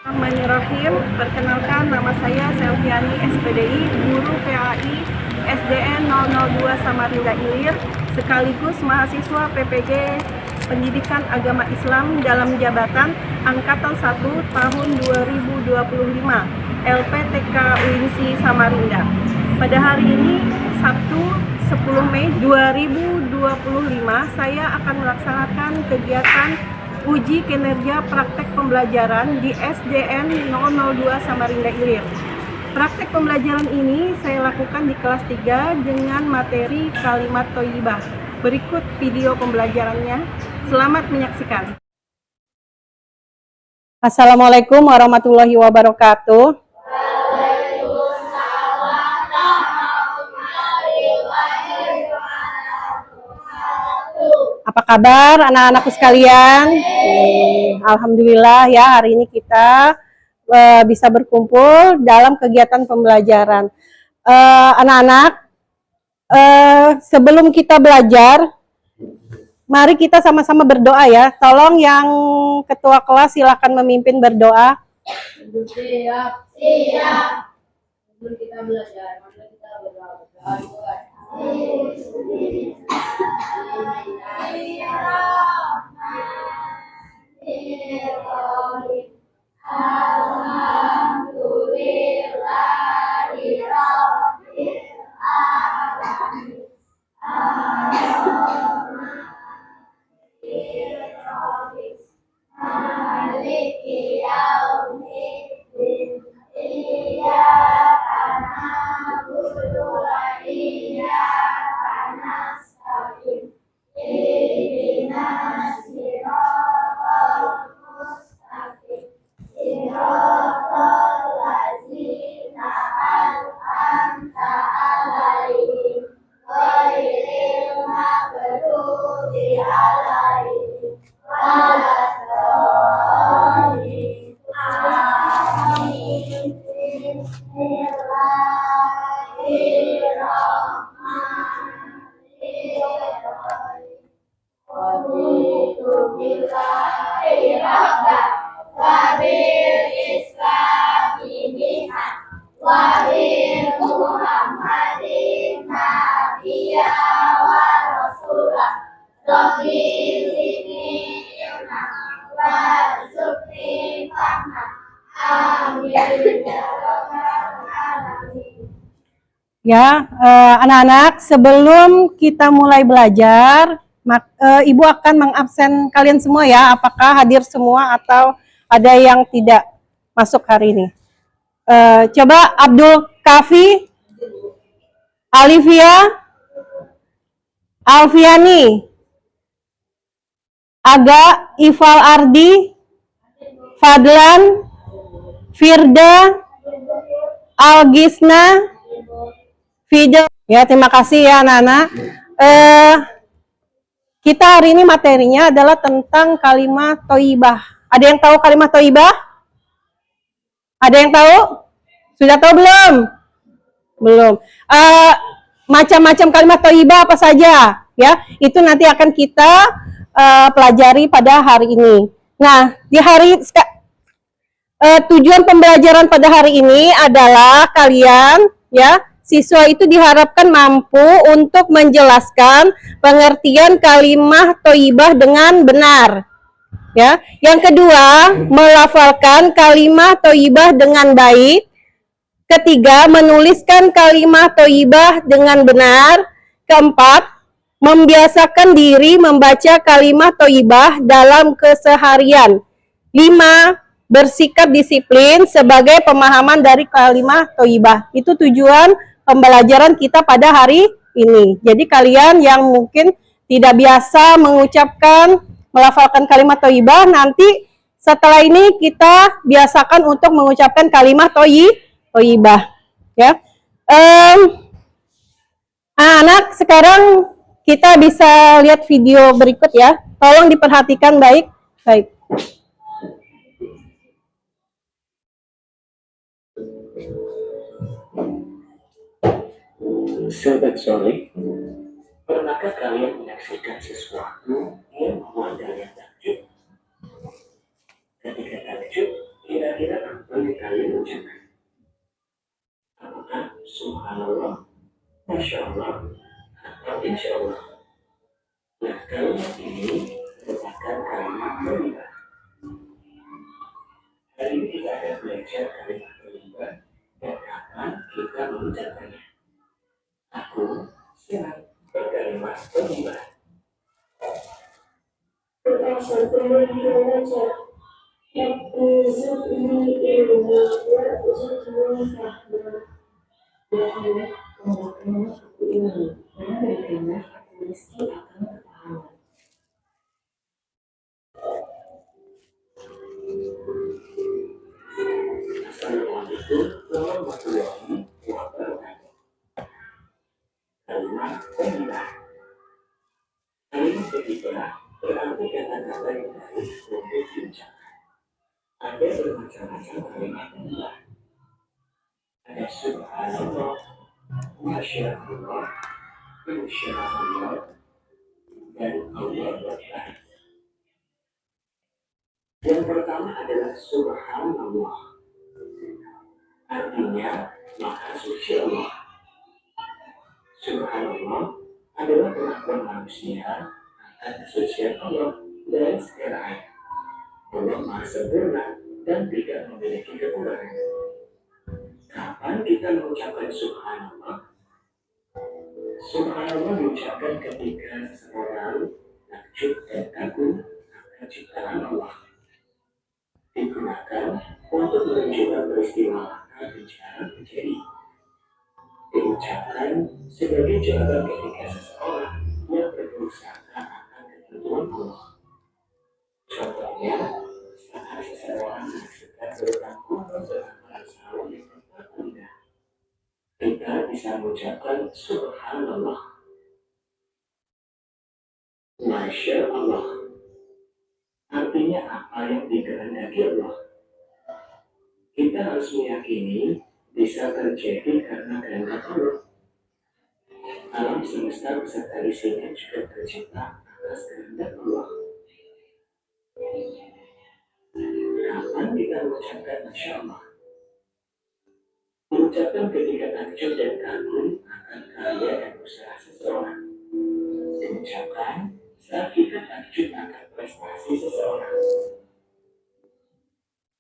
Bismillahirrahmanirrahim. Perkenalkan, nama saya Selviani SPDI, guru PAI SDN 002 Samarinda Ilir, sekaligus mahasiswa PPG Pendidikan Agama Islam dalam jabatan Angkatan 1 tahun 2025 LPTK UINSI Samarinda. Pada hari ini, Sabtu 10 Mei 2025, saya akan melaksanakan kegiatan uji kinerja praktek pembelajaran di SDN 002 Samarinda Ilir. Praktek pembelajaran ini saya lakukan di kelas 3 dengan materi kalimat thayyibah. Berikut video pembelajarannya. Selamat menyaksikan. Assalamualaikum warahmatullahi wabarakatuh. Apa kabar anak-anakku sekalian? Alhamdulillah ya, hari ini kita bisa berkumpul dalam kegiatan pembelajaran. Anak-anak, sebelum kita belajar, mari kita sama-sama berdoa ya. Tolong yang ketua kelas silakan memimpin berdoa. Siap. Sebelum kita belajar, mari kita berdoa. Ya, anak-anak, sebelum kita mulai belajar, Ibu akan mengabsen kalian semua ya. Apakah hadir semua atau ada yang tidak masuk hari ini? Coba Abdul Kafi, Alivia, Alfiani, Aga, Ifal Ardi, Fadlan, Firda, Algisna, Fidel. Ya, terima kasih ya anak-anak. Kita hari ini materinya adalah tentang kalimat thayyibah. Ada yang tahu kalimat thayyibah? Ada yang tahu? Sudah tahu belum? Belum. Macam-macam kalimat thayyibah apa saja? Ya, itu nanti akan kita pelajari pada hari ini. Nah, tujuan pembelajaran pada hari ini adalah kalian, ya, siswa itu diharapkan mampu untuk menjelaskan pengertian kalimat thayyibah dengan benar. Ya, yang kedua, melafalkan kalimat thayyibah dengan baik. Ketiga, menuliskan kalimat thayyibah dengan benar. Keempat, membiasakan diri membaca kalimat thayyibah dalam keseharian. 5. Bersikap disiplin sebagai pemahaman dari kalimat thayyibah. Itu tujuan pembelajaran kita pada hari ini. Jadi kalian yang mungkin tidak biasa mengucapkan, melafalkan kalimat thayyibah, nanti setelah ini kita biasakan untuk mengucapkan kalimat thayyibah. Ya, anak, sekarang kita bisa lihat video berikut ya. Tolong diperhatikan baik-baik. Sahabat soleh, pernahkah kalian menyaksikan sesuatu yang membuat kalian takjub? Ketika takjub, kira-kira kalian ucapkan? Apakah subhanallah, masya Allah, atau insya Allah? Nah, kalimat ini merupakan kalimat thayyibah. Hari ini kita akan belajar kalimat thayyibah dan kapan kita mengucapkannya. Aku siap berkalimat thayyibah. Assalamualaikum warahmatullahi wabarakatuh. Kalimat thayyibah. Kalimat thayyibah berarti kata-kata yang baik untuk diucapkan. Ada bermacam-macam kalimat thayyibah. Ada subhanallah, masya Allah, insya Allah, dan Allah Akbar. Yang pertama adalah subhanallah. Artinya maha suci Allah. Subhanallah adalah pengakuan manusia akan kesucian Allah dari segala hal. Allah maha sempurna dan tidak memiliki kekurangan. Kapan kita mengucapkan subhanallah? Subhanallah diucapkan ketika seseorang takjub dan kagum akan ciptaan Allah. Digunakan untuk menunjukkan peristiwa laka bencana terjadi. Diucapkan sebagai jawaban ketika seseorang yang berusaha akan ketentuan Allah. Contohnya, saat seseorang sedang berlaku dalam salah yang berbeda, kita bisa mengucapkan subhanallah, masya Allah. Artinya apa yang dikehendaki Allah. Kita harus meyakini bisa terjadi karena kehendak Allah. Alam semesta beserta isinya juga tercipta atas kehendak Allah. Kapan kita mengucapkan masya Allah? Mengucapkan ketika takjub dan kagum akan karya dan usaha seseorang. Diucapkan saat kita takjub akan prestasi seseorang.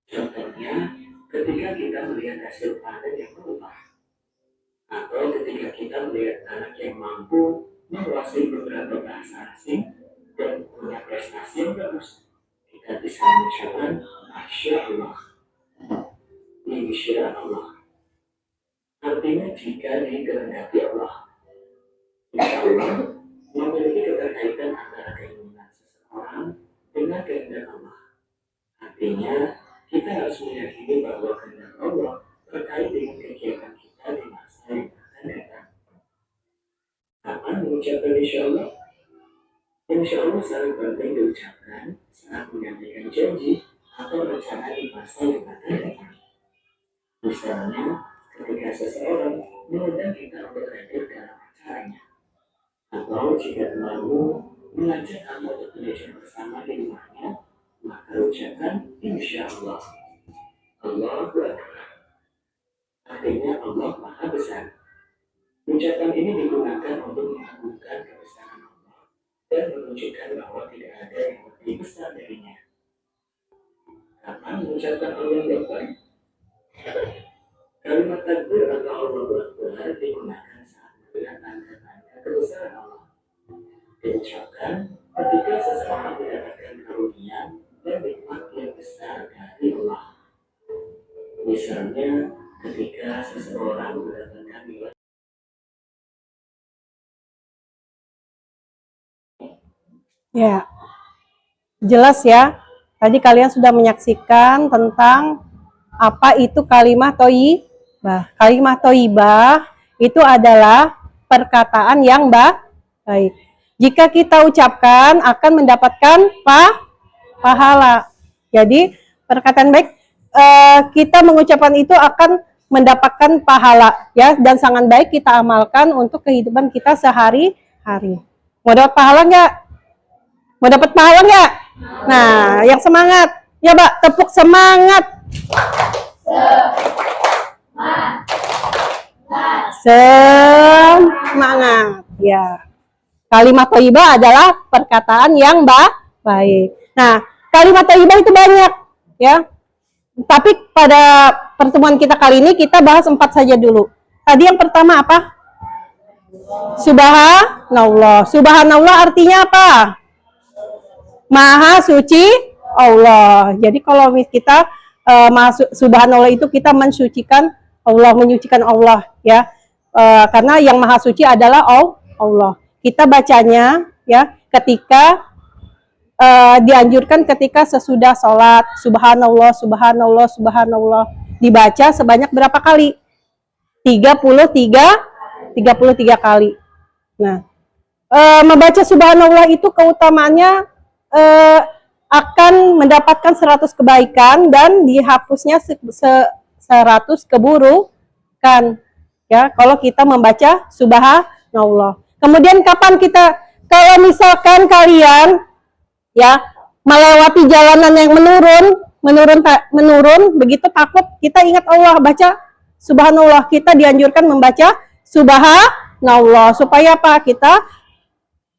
Contohnya, ketika kita melihat hasil panen yang melimpah, atau ketika kita melihat anak yang mampu menguasai beberapa bahasa asing dan punya prestasi yang bagus, kita bisa mengucapkan masya Allah, insya Allah. Artinya jika dikehendaki Allah, insya Allah memiliki keterkaitan antara keinginan seseorang dengan kehendak Allah. Artinya, kita harus meyakini bahwa kehendak Allah terkait dengan kegiatan kita di masa yang akan datang. Kapan mengucapkan insya Allah? Insya Allah sangat penting diucapkan saat menyampaikan janji atau rencana di masa yang akan datang. Misalnya, ketika seseorang mengundang kita untuk hadir dalam acaranya, atau jika temanmu mengajak kamu untuk belajar bersama di rumahnya, maka ucapkan insya Allah. Allahu Akbar. Artinya Allah Maha Besar. Ucapan ini digunakan untuk mengagungkan kebesaran Allah dan menunjukkan bahwa tidak ada yang lebih besar darinya. Kapan mengucapkan Allah Akbar? Kalimat takbir atau Allahu Akbar digunakan saat melihat tanda-tanda kebesaran Allah. Diucapkan ketika seseorang mendapatkan karunia dan nikmat yang besar dari Allah. Misalnya, ketika seseorang mendapatkan nilai. Ya, jelas ya. Tadi kalian sudah menyaksikan tentang apa itu kalimat thayyibah. Kalimat thayyibah itu adalah perkataan yang baik. Jika kita ucapkan akan mendapatkan pahala. Jadi perkataan baik, kita mengucapkan itu akan mendapatkan pahala ya, dan sangat baik kita amalkan untuk kehidupan kita sehari-hari. Mau dapat pahala nggak? Mau dapat pahala nggak? Nah, yang semangat ya, Mbak, tepuk semangat. Semangat. Ya. Kalimat thayyibah adalah perkataan yang baik. Nah, kalimat thayyibah itu banyak, ya. Tapi pada pertemuan kita kali ini kita bahas 4 saja dulu. Tadi yang pertama apa? Subhanallah. Subhanallah artinya apa? Maha suci Allah. Jadi kalau kita subhanallah itu kita mensucikan Allah, menyucikan Allah, ya. Karena yang maha suci adalah Allah. Kita bacanya, ya, ketika dianjurkan ketika sesudah sholat, subhanallah, subhanallah, subhanallah, dibaca sebanyak berapa kali? 33 kali. Nah, membaca subhanallah itu keutamaannya akan mendapatkan 100 kebaikan dan dihapusnya 100 keburukan, ya, kalau kita membaca subhanallah. Kemudian kapan kita, kalau misalkan kalian, ya, melewati jalanan yang menurun, begitu takut, kita ingat Allah, baca subhanallah. Kita dianjurkan membaca subhanallah supaya apa? Kita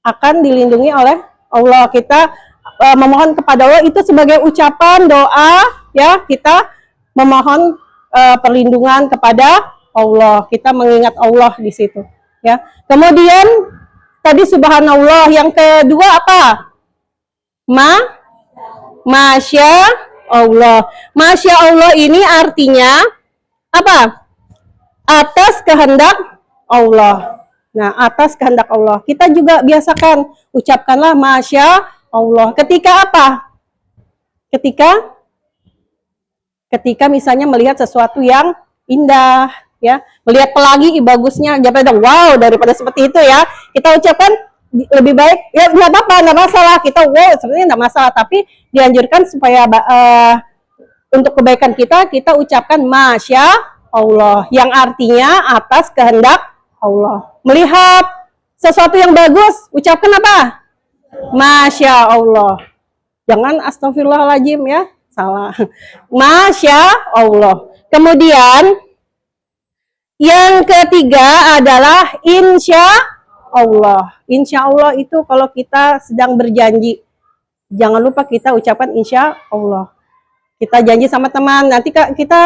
akan dilindungi oleh Allah. Kita memohon kepada Allah itu sebagai ucapan doa, ya, kita memohon perlindungan kepada Allah. Kita mengingat Allah di situ, ya. Kemudian tadi subhanallah, yang kedua apa? Masya Allah. Masya Allah ini artinya apa? Atas kehendak Allah. Nah, atas kehendak Allah. Kita juga biasakan ucapkanlah Masya Allah. Ketika apa? Ketika misalnya melihat sesuatu yang indah, ya, melihat pelangi bagusnya, daripada seperti itu, ya, kita ucapkan lebih baik, ya, nggak apa-apa, nggak masalah, kita sebenarnya nggak masalah, tapi dianjurkan supaya untuk kebaikan kita ucapkan Masya Allah, yang artinya atas kehendak Allah. Melihat sesuatu yang bagus, ucapkan apa? Masya Allah. Jangan astagfirullahaladzim, ya, salah. Masya Allah. Kemudian yang ketiga adalah insya Allah. Insya Allah itu kalau kita sedang berjanji, jangan lupa kita ucapkan insya Allah. Kita janji sama teman, nanti kita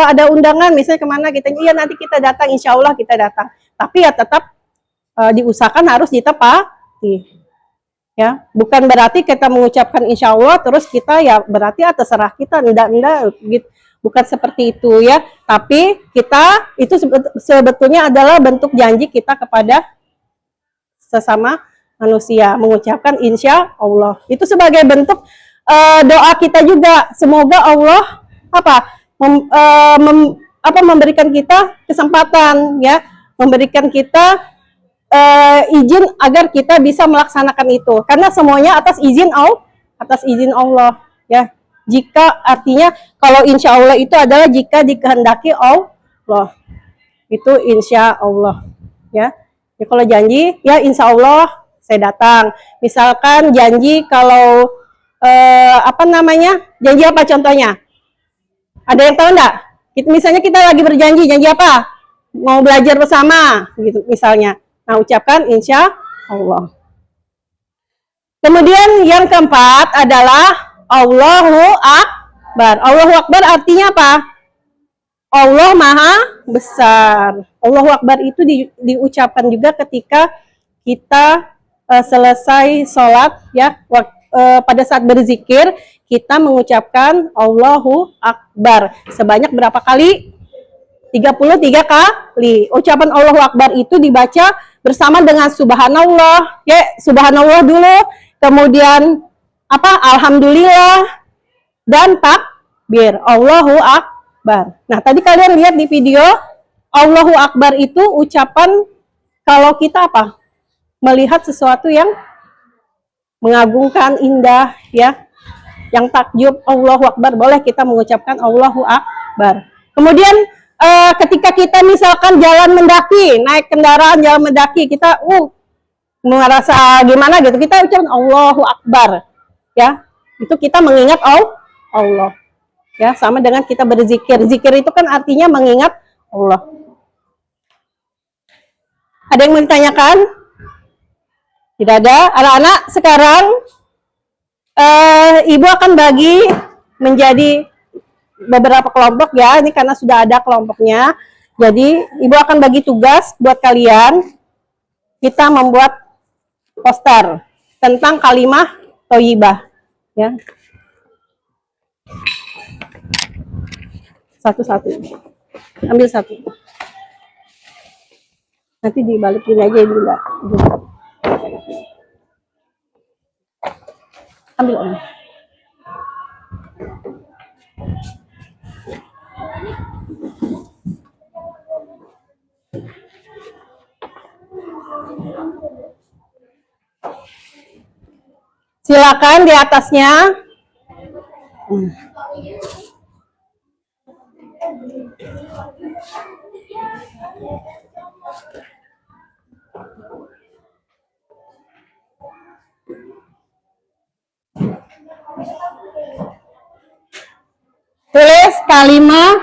ada undangan, misalnya kemana, kita, iya nanti kita datang, insya Allah kita datang. Tapi ya tetap diusahakan harus ditepati. Ya, bukan berarti kita mengucapkan insya Allah terus kita, ya, berarti terserah kita, enggak gitu. Bukan seperti itu, ya. Tapi kita itu sebetulnya adalah bentuk janji kita kepada sesama manusia, mengucapkan insya Allah. Itu sebagai bentuk doa kita juga. Semoga Allah memberikan kita kesempatan, ya, memberikan kita izin agar kita bisa melaksanakan itu. Karena semuanya atas izin Allah, ya. Jika artinya kalau insya Allah itu adalah jika dikehendaki Allah, itu insya Allah, ya. Ya, kalau janji, ya insya Allah saya datang. Misalkan janji kalau janji apa contohnya? Ada yang tahu enggak? Misalnya kita lagi berjanji, janji apa? Mau belajar bersama, gitu misalnya. Nah, ucapkan insya Allah. Kemudian yang keempat adalah Allahu Akbar. Allahu Akbar artinya apa? Allah Maha Besar. Allahu Akbar itu diucapkan juga ketika kita selesai sholat, ya, pada saat berzikir kita mengucapkan Allahu Akbar sebanyak berapa kali? 33 kali. Ucapan Allahu Akbar itu dibaca bersama dengan subhanallah, ya, subhanallah dulu, kemudian alhamdulillah dan takbir. Allahu Akbar. Nah, tadi kalian lihat di video, Allahu Akbar itu ucapan kalau kita melihat sesuatu yang mengagungkan, indah, ya, yang takjub, Allahu Akbar, boleh kita mengucapkan Allahu Akbar. Kemudian ketika kita misalkan jalan mendaki, naik kendaraan jalan mendaki, kita merasa gimana gitu, kita ucapkan Allahu Akbar, ya, itu kita mengingat Allah. Ya, sama dengan kita berzikir. Zikir itu kan artinya mengingat Allah. Ada yang mau ditanyakan? Tidak ada. Anak-anak, sekarang Ibu akan bagi menjadi beberapa kelompok ya. Ini karena sudah ada kelompoknya. Jadi, Ibu akan bagi tugas buat kalian. Kita membuat poster tentang kalimah thayyibah. Ya. Satu-satu. Ambil satu. Nanti dibalikin aja Ibu enggak. Ambil Om. Silakan di atasnya. Tulis kalimah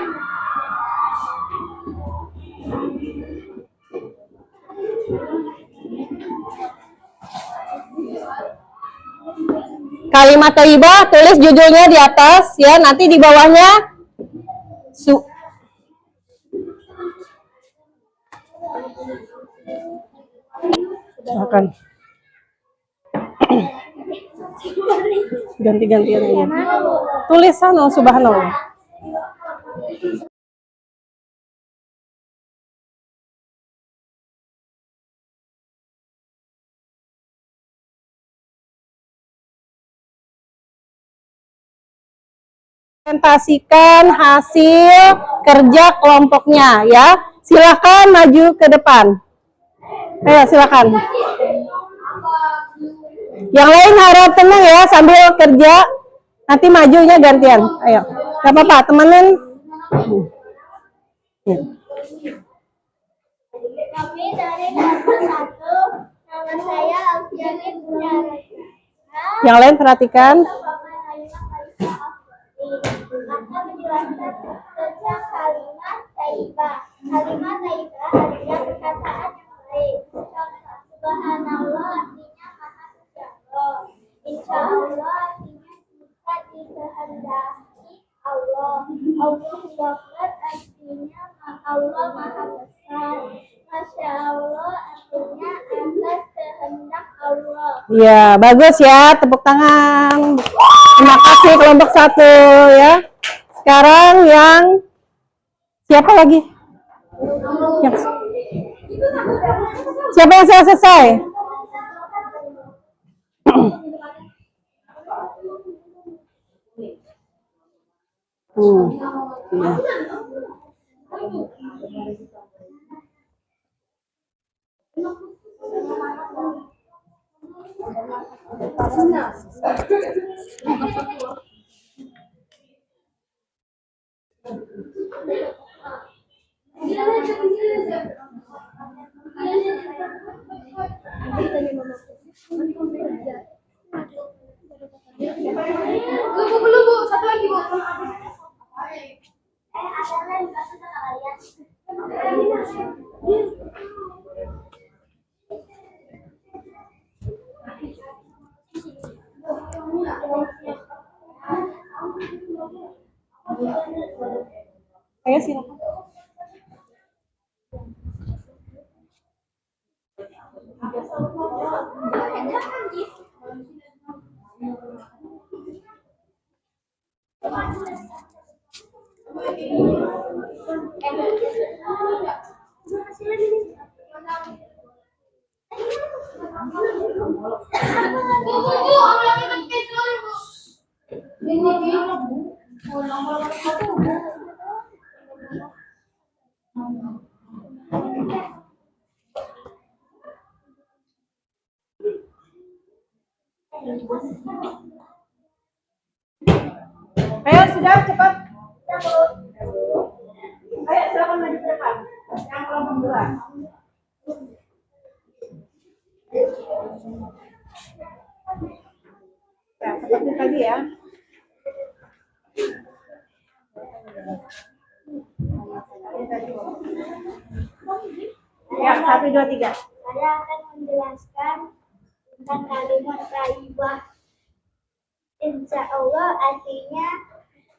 kalimat thayyibah, tulis judulnya di atas ya, nanti di bawahnya silakan. Ganti-gantian aja. Tulisan subhanallah. Presentasikan hasil kerja kelompoknya ya. Silakan maju ke depan. Ayo silakan. Yang lain harap tenang ya sambil kerja. Nanti majunya gantian. Ayo. Gak apa-apa, temenin. Kami dari kelas 1, nama saya Alfiani Punyara. Yang lain perhatikan. Akan menjelaskan tentang kalimat thayyibah. Kalimat thayyibah artinya perkataan yang baik. Subhanallah artinya maha suci Allah. Insya Allah artinya jika dikehendaki Allah. Allahu Akbar artinya Allah maha besar. Masya Allah artinya atas kehendak Allah. Ya, bagus ya, tepuk tangan. Terima kasih kelompok 1 ya. Sekarang yang siapa lagi? Siapa yang sudah selesai? Ya. Bu, satu lagi, Bu. Ayo silakan. Ayo sudah cepat. Ayo silakan maju ke depan. Yang kelompok 2. Nah, seperti tadi ya. Ya, 1, 2, 3. Saya akan menjelaskan tentang kalimat thayyibah. Insya Allah artinya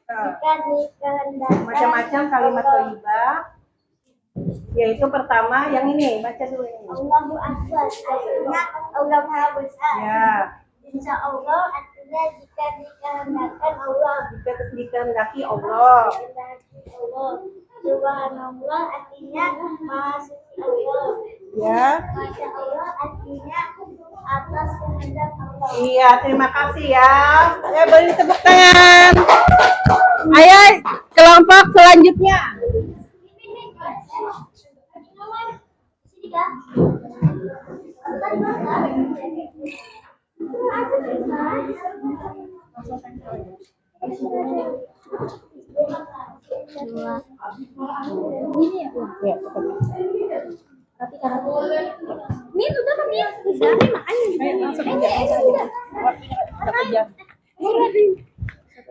jika dikehendaki. Macam-macam kalimat thayyibah. Yaitu pertama yang ini, baca dulu ini. Allahu Akbar artinya Allah Maha Besar. Ya, Insya Allah artinya jika dikehendaki Allah. jika dikehendaki Allah. Dikehendaki Allah. Subhanallah artinya Maha Suci Allah. Ya. Masya Allah artinya atas kehendak Allah. Iya, terima kasih ya. Ya, beri tepuk tangan. Ayo, kelompok selanjutnya. Ya, Tapi karena Min udah kan Min bisa Min makan juga. Langsung aja.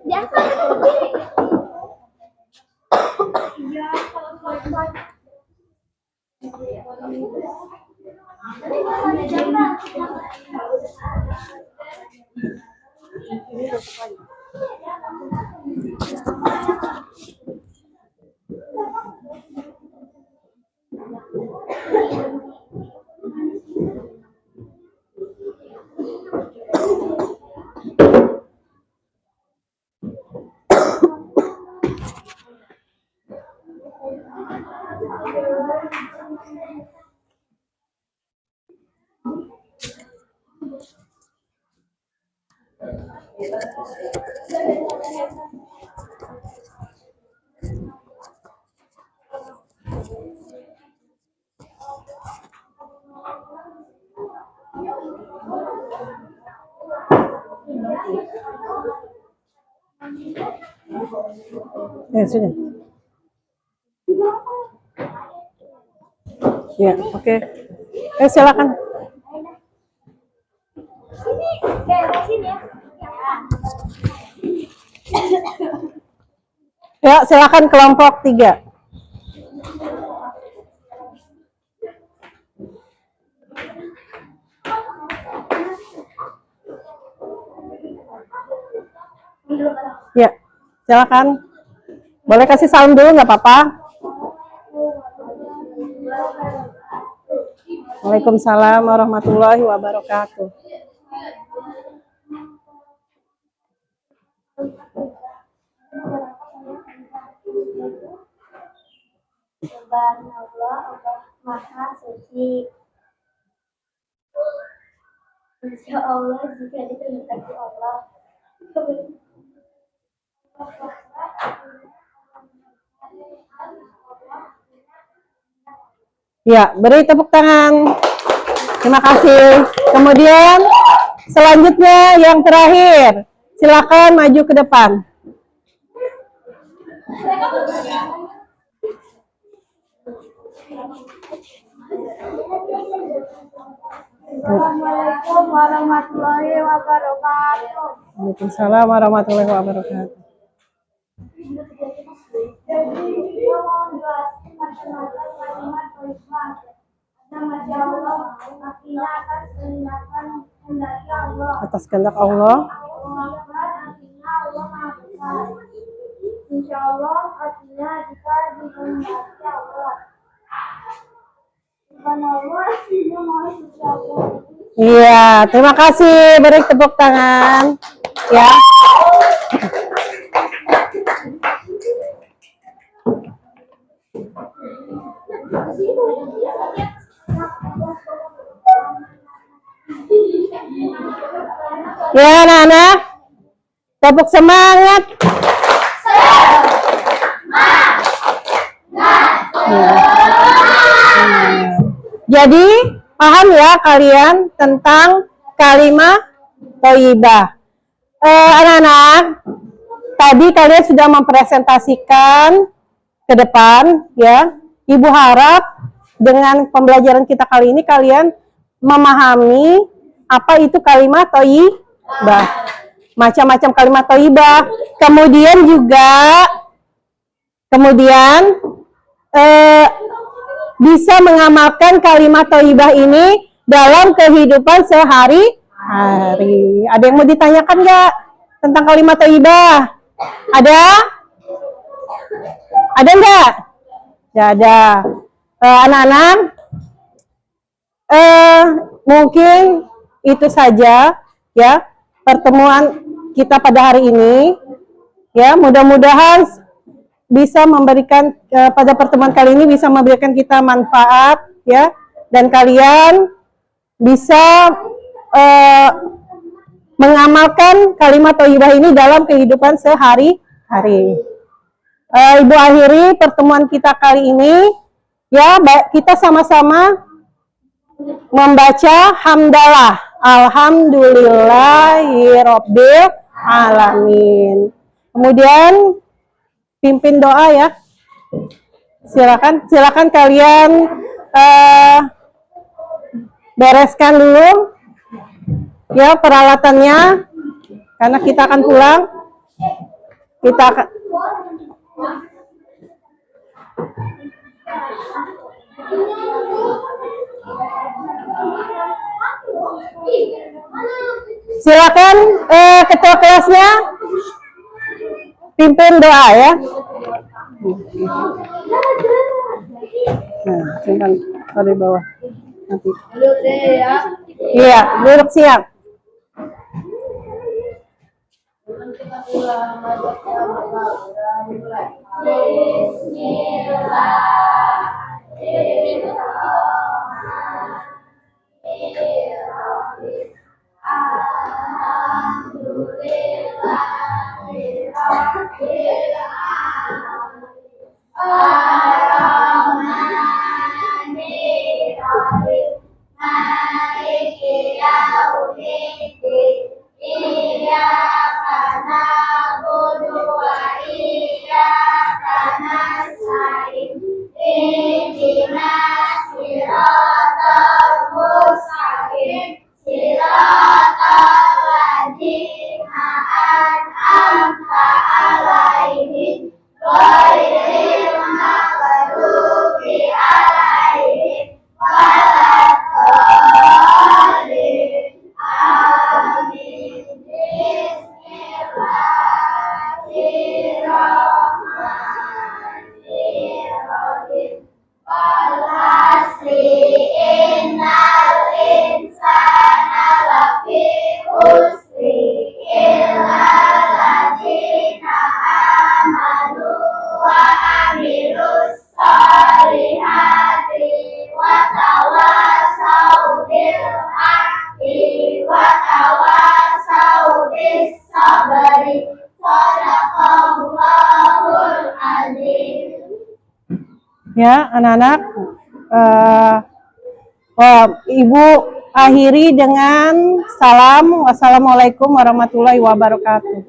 Jangan. Ya, sudah. Ya, oke. Silakan. Sini, beresin ya. Ya, silakan kelompok 3. Ya, silakan. Boleh kasih salam dulu nggak apa-apa? Waalaikumsalam warahmatullahi wabarakatuh. Subhanallah Allah Maha Suci. Insya Allah jika dikehendaki Allah. Ya, beri tepuk tangan. Terima kasih. Kemudian selanjutnya yang terakhir. Silakan maju ke depan. Assalamualaikum warahmatullahi wabarakatuh. Waalaikumsalam warahmatullahi wabarakatuh. Jadi kita mau jelasin macam-macam kalimat thayyibah. Ada Masya Allah artinya atas kehendak Allah. Atas kehendak Allah. Allah artinya Allah Maha Besar. Insya Allah artinya jika dikehendaki Allah. Subhanallah artinya Maha Suci Allah. Iya, terima kasih. Beri tepuk tangan. Ya. Ya, anak-anak. Tepuk semangat. Jadi, paham ya kalian tentang kalimat thayyibah. Anak-anak, tadi kalian sudah mempresentasikan ke depan ya. Ibu harap dengan pembelajaran kita kali ini kalian memahami apa itu kalimat thayyibah. Macam-macam kalimat thayyibah. Kemudian juga Kemudian bisa mengamalkan kalimat thayyibah ini dalam kehidupan sehari-hari. Ada yang mau ditanyakan nggak tentang kalimat thayyibah? Ada? Ada nggak? Ya ada. Anak-anak, mungkin itu saja ya pertemuan kita pada hari ini. Ya, mudah-mudahan bisa memberikan pada pertemuan kali ini bisa memberikan kita manfaat ya, dan kalian bisa mengamalkan kalimat thayyibah ini dalam kehidupan sehari-hari. Ibu akhiri pertemuan kita kali ini ya, kita sama-sama membaca hamdalah alhamdulillahirabbil alamin. Kemudian pimpin doa ya. Silakan kalian bereskan dulu ya peralatannya karena kita akan pulang. Kita akan silakan ketua kelasnya pimpin doa ya. Nah, simpan di bawah nanti. Iya, duduk siap. Ya, anak-anak, Ibu akhiri dengan salam. Wassalamualaikum warahmatullahi wabarakatuh.